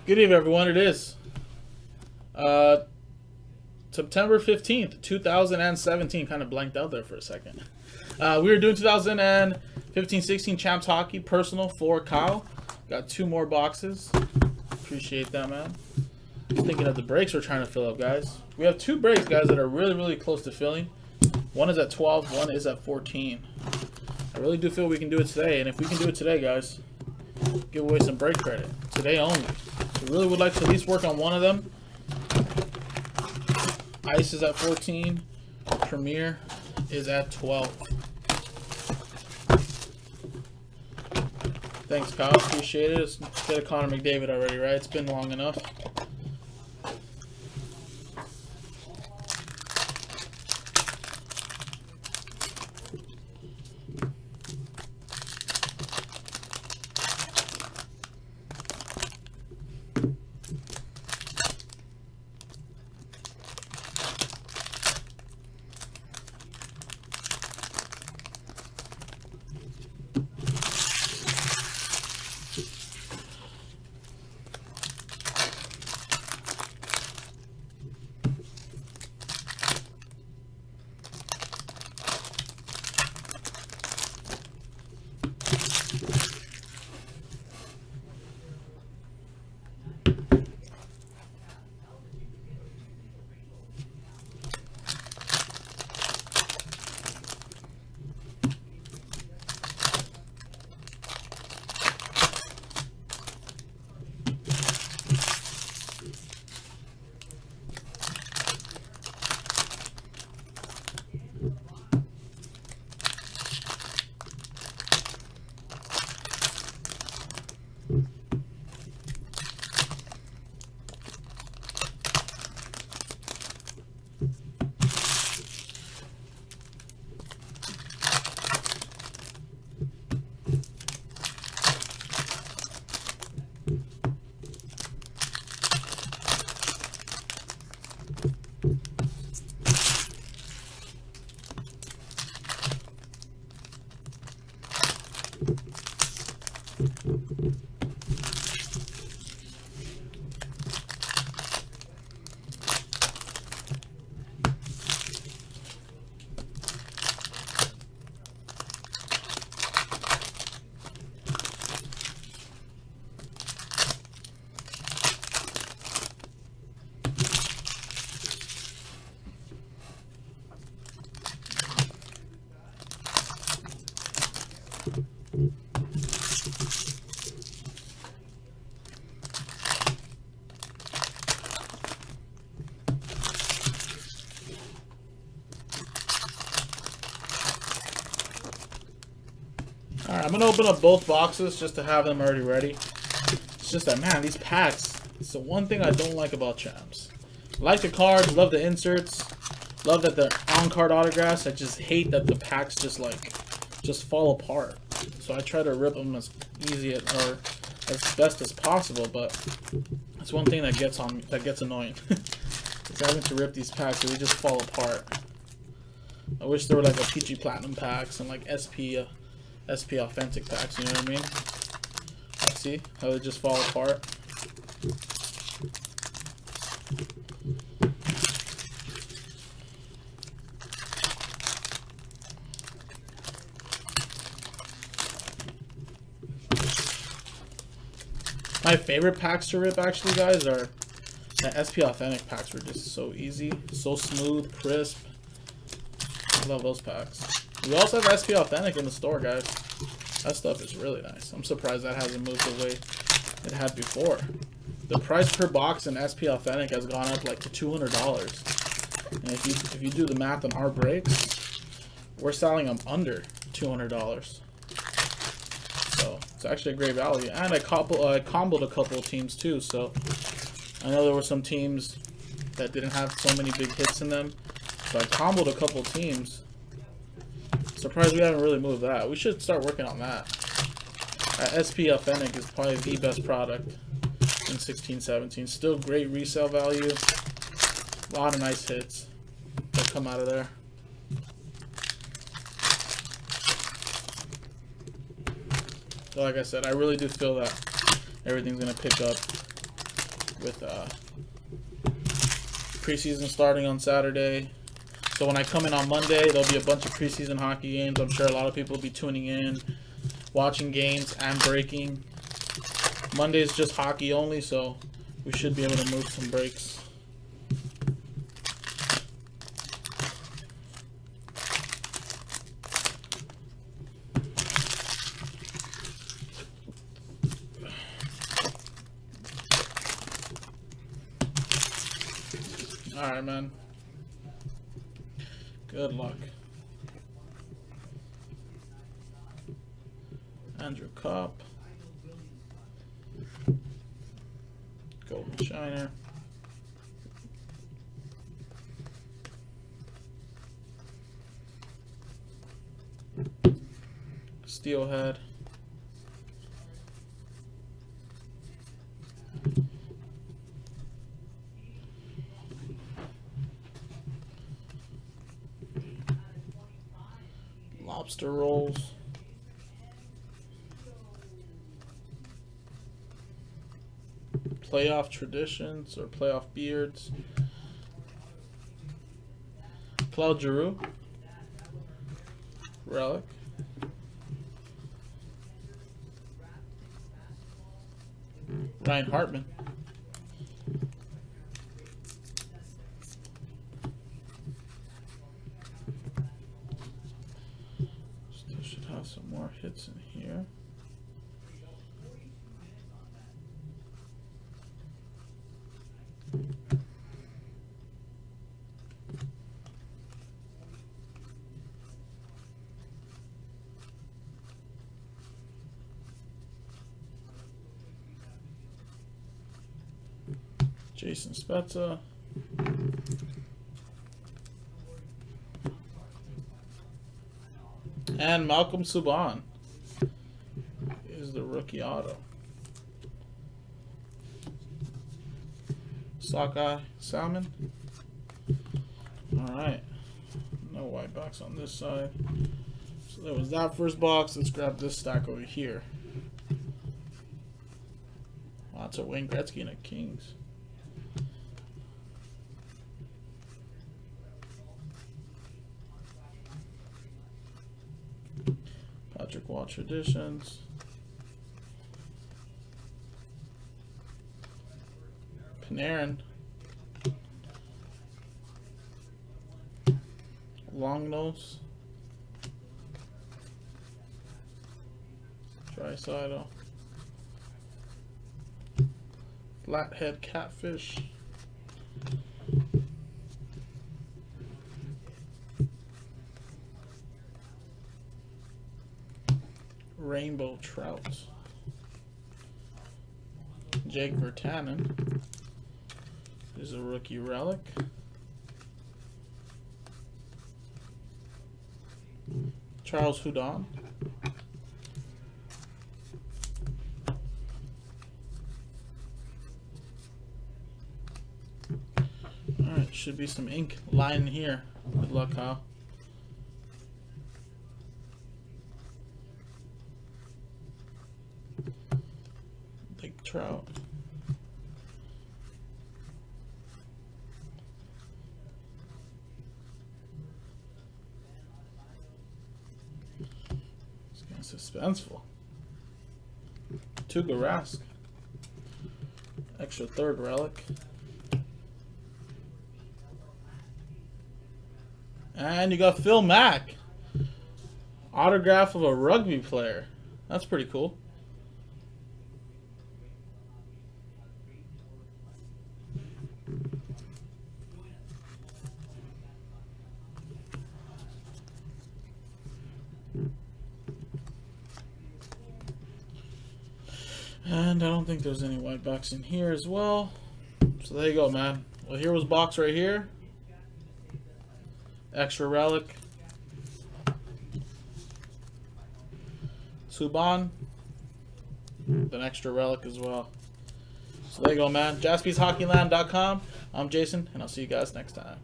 Good evening, everyone. It is September 15th, 2017. Kind of blanked out there for a second. We were doing 2015-16 Champs Hockey Personal for Kyle. Got two more boxes. Appreciate that, man. Just thinking of the breaks we're trying to fill up, guys. We have two breaks, guys, that are really, really close to filling. One is at 12, one is at 14. I really do feel we can do it today, and if we can do it today, guys, give away some break credit. Today only. We really would like to at least work on one of them. Ice is at 14. Premier is at 12. Thanks, Kyle. Appreciate it. Let's get a Connor McDavid already, right? It's been long enough. Alright, I'm going to open up both boxes just to have them already ready. It's just that, man, these packs, it's the one thing I don't like about Champs. Like the cards, love the inserts, love that they're on-card autographs. I just hate that the packs just fall apart. So I try to rip them as easy or as best as possible, but that's one thing that gets annoying. It's having to rip these packs, so they just fall apart. I wish there were like a PG Platinum packs and like SP Authentic packs, you know what I mean? See how they just fall apart? My favorite packs to rip, actually, guys, are the SP Authentic packs. Were just so easy, so smooth, crisp. I love those packs. We also have SP Authentic in the store, guys. That stuff is really nice. I'm surprised that hasn't moved the way it had before. The price per box in SP Authentic has gone up like to $200. And if you do the math on our breaks, we're selling them under $200. So it's actually a great value. And I comboed a couple of teams too. So I know there were some teams that didn't have so many big hits in them. So I comboed a couple of teams. Surprised we haven't really moved that. We should start working on that. SP Authentic is probably the best product in 16-17. Still great resale value. A lot of nice hits that come out of there. So like I said, I really do feel that everything's going to pick up with preseason starting on Saturday. So when I come in on Monday, there'll be a bunch of preseason hockey games. I'm sure a lot of people will be tuning in, watching games and breaking. Monday's just hockey only, so we should be able to move some breaks. All right, man. Good luck. Andrew Kopp. Golden Shiner. Steelhead. Lobster rolls. Playoff traditions or playoff beards. Claude Giroux. Relic. Ryan Hartman. Still should have some more hits in here. Jason Spezza. And Malcolm Subban is the rookie auto. Sockeye Salmon. Alright. No white box on this side. So that was that first box. Let's grab this stack over here. Wow, that's a Wayne Gretzky and a Kings. Patrick Watt Traditions. Panarin. Long nose. Draisaitl. Flathead Catfish. Rainbow Trout. Jake Virtanen is a rookie relic. Charles Hudon. Alright, should be some ink lying here. Good luck, Kyle. Big Trout. It's kind of suspenseful. Tuukka Rask. Extra third relic. And you got Phil Mack. Autograph of a rugby player. That's pretty cool. And I don't think there's any white box in here as well. So there you go, man. Well, here was box right here. Extra relic. Subban. An extra relic as well. So there you go, man. JaspysHockeyLand.com. I'm Jason, and I'll see you guys next time.